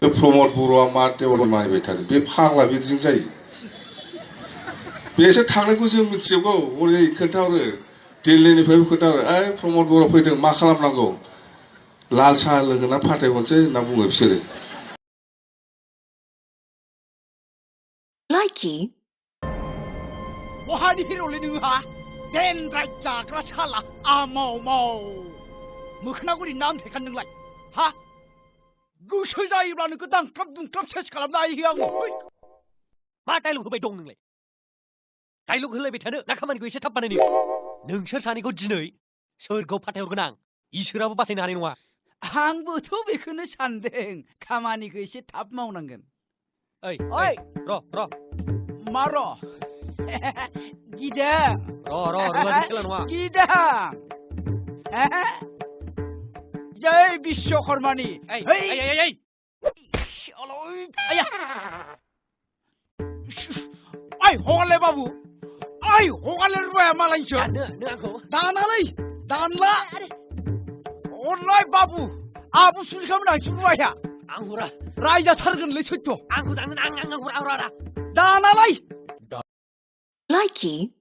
बे प्रमद बर'आ मा देवल मानिबाय थादों बे फाग्ला बिदिजों जायो बेसो थांनायखौ जों मिथिजोबगौ हरै खोन्थाहरो दिल्लीनिफ्रायबो खोन्थाहरो ओइ प्रमद बर' फैदों मा खालामनांगौ लाल साहा लोंहोना फाथायहरनोसै होनना बुङो बिसोरो Likey बहानि हिर'लै नोंहा देनद्राय जाग्रा साला आमाव माव मोखोनागुरि नाम थेखान नोंलाय हा गोसो जायोब्ला नोंखौ दांख्लाब दुंख्लाब सेस खालामनो हायो आङो मा डायलग होबाय दं नोंलाय डायलग होलायबाय थानो ना खामानिखौ एसे थाब बानायनो नोंसोर सानैखौ दिनै सोरगोआव फाथायहरगोन आं इसोराबो बासायनो हानाय नङा आंबोथ' बेखौनो सानदों खामानिखौ एसे थाब मावनांगोन ओइ ओइ र मा र' गिदों रुवानि खेला नङा गिदों जय बिश्वकर्मानि ओइ ओइ हगाले बाबु ओइ हगाले रुवाया मालायसो नों आंखौ दानालै दानला अनलाय बाबु आबु सुलिखामोन आंसो रुवाया आं हरा रायजाथारगोनलै सैथ' आंखौ दानो आं हरा दानालै Likey